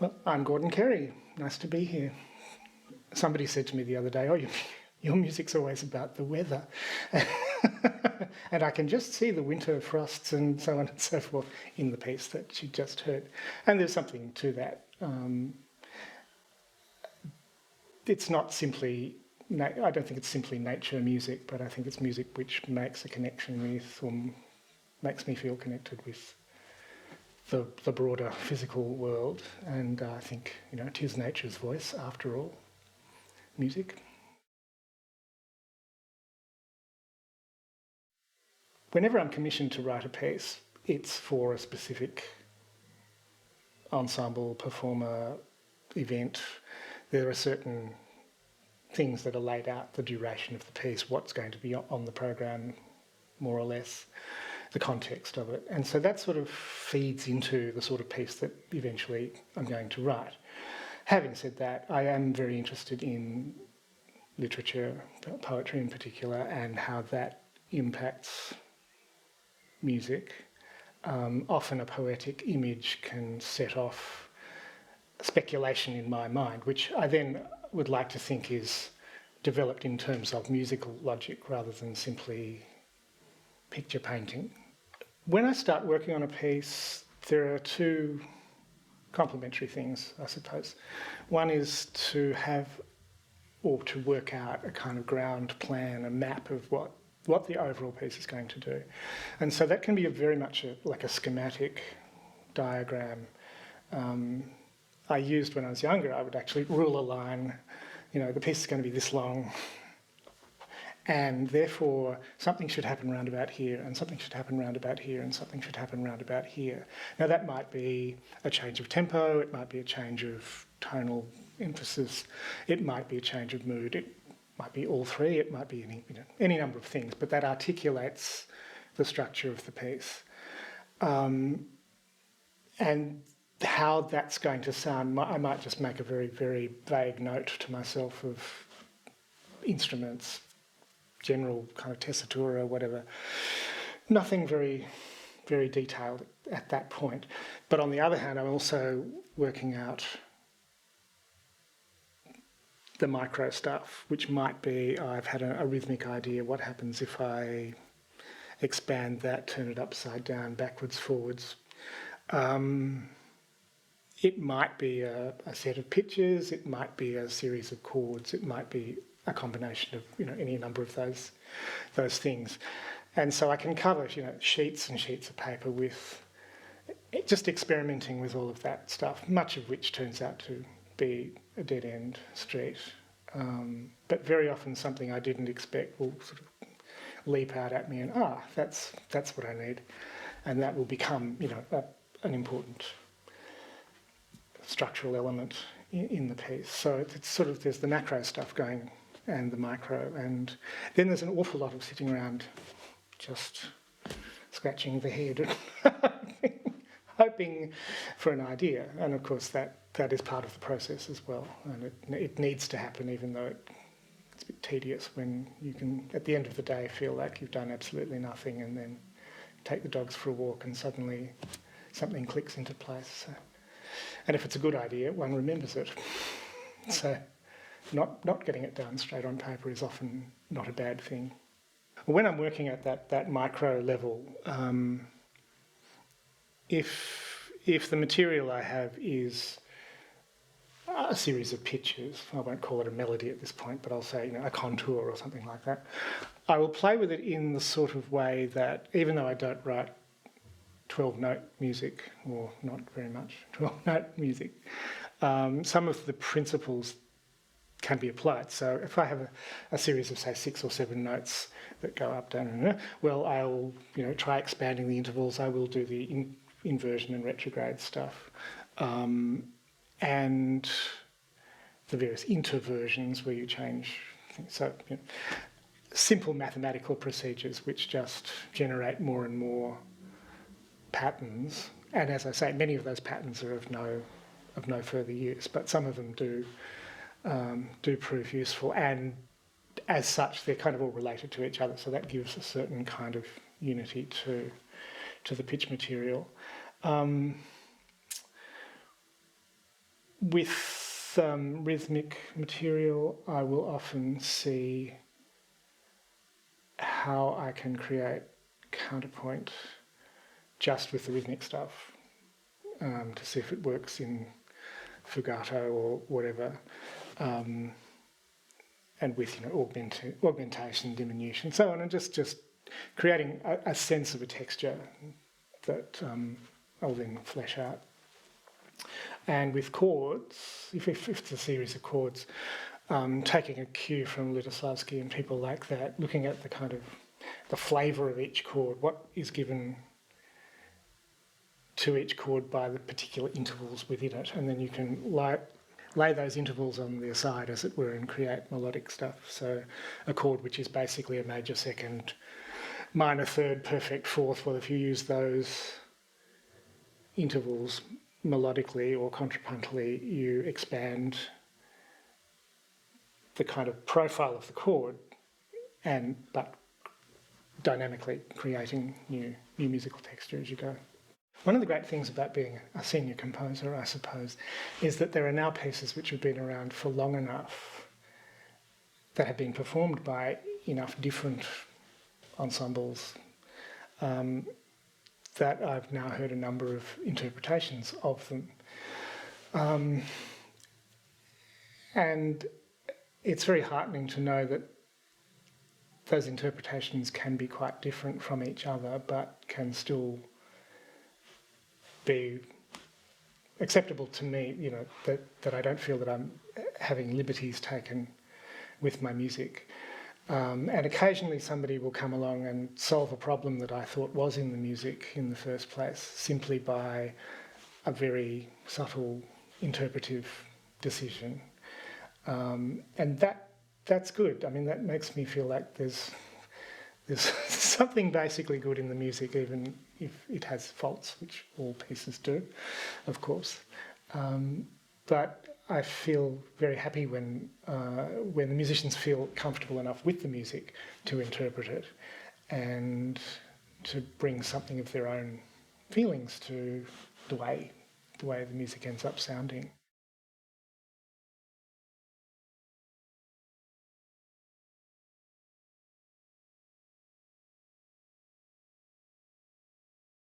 Well, I'm Gordon Kerry. Nice to be here. Somebody said to me the other day, "Oh, your music's always about the weather." And I can just see the winter frosts and so on and so forth in the piece that you just heard. And there's something to that. It's not simply, I don't think it's simply nature music, but I think it's music which makes a connection with, or makes me feel connected with the broader physical world. And I think, it is nature's voice after all, music. Whenever I'm commissioned to write a piece, it's for a specific ensemble, performer, event. There are certain things that are laid out, the duration of the piece, what's going to be on the program, more or less, the context of it. And so that sort of feeds into the sort of piece that eventually I'm going to write. Having said that, I am very interested in literature, poetry in particular, and how that impacts music. Often a poetic image can set off speculation in my mind, which I then would like to think is developed in terms of musical logic rather than simply picture painting. When I start working on a piece, there are two complementary things, I suppose. One is to have, or to work out a kind of ground plan, a map of what the overall piece is going to do. And so that can be very much like a schematic diagram. I used when I was younger, I would actually rule a line, the piece is going to be this long, and therefore something should happen round about here, and something should happen round about here, and something should happen round about here. Now that might be a change of tempo, it might be a change of tonal emphasis, it might be a change of mood, it might be all three, it might be any number of things, but that articulates the structure of the piece. And how that's going to sound, I might just make a very, very vague note to myself of instruments, general kind of tessitura, whatever. Nothing very, very detailed at that point. But on the other hand, I'm also working out the micro stuff, which might be, I've had a rhythmic idea, what happens if I expand that, turn it upside down, backwards, forwards. It might be a set of pitches, it might be a series of chords, it might be a combination of any number of those things. And so I can cover sheets and sheets of paper with just experimenting with all of that stuff, much of which turns out to be a dead-end street. But very often something I didn't expect will sort of leap out at me and, that's what I need. And that will become, an important structural element in the piece. So it's sort of, there's the macro stuff going and the micro, and then there's an awful lot of sitting around just scratching the head hoping for an idea. And of course that is part of the process as well, and it needs to happen, even though it's a bit tedious when you can at the end of the day feel like you've done absolutely nothing, and then take the dogs for a walk and suddenly something clicks into place. So, and if it's a good idea, one remembers it. So not getting it down straight on paper is often not a bad thing. When I'm working at that micro level, if the material I have is a series of pitches, I won't call it a melody at this point, but I'll say a contour or something like that, I will play with it in the sort of way that, even though I don't write 12-note music, or not very much 12-note music, some of the principles can be applied. So if I have a series of, say, 6 or 7 notes that go up, down, well, I'll try expanding the intervals. I will do the inversion and retrograde stuff, and the various interversions where you change things. So simple mathematical procedures which just generate more and more patterns. And as I say, many of those patterns are of no further use, but some of them do prove useful, and as such they're kind of all related to each other, so that gives a certain kind of unity to the pitch material. With rhythmic material, I will often see how I can create counterpoint just with the rhythmic stuff, to see if it works in fugato or whatever, and with augmentation, diminution, so on, and just creating a sense of a texture that I'll then flesh out. And with chords, if it's a series of chords, taking a cue from Lutosławski and people like that, looking at the kind of the flavour of each chord, what is given to each chord by the particular intervals within it, and then you can lay those intervals on the aside, as it were, and create melodic stuff. So a chord which is basically a major second, minor third, perfect fourth, well, if you use those intervals melodically or contrapuntally, you expand the kind of profile of the chord, but dynamically creating new musical texture as you go. One of the great things about being a senior composer, I suppose, is that there are now pieces which have been around for long enough that have been performed by enough different ensembles that I've now heard a number of interpretations of them. And it's very heartening to know that those interpretations can be quite different from each other, but can still be acceptable to me, that I don't feel that I'm having liberties taken with my music. And occasionally somebody will come along and solve a problem that I thought was in the music in the first place, simply by a very subtle interpretive decision. And that's good. I mean, that makes me feel like there's something basically good in the music, even if it has faults, which all pieces do, of course. But I feel very happy when the musicians feel comfortable enough with the music to interpret it and to bring something of their own feelings to the way the music ends up sounding.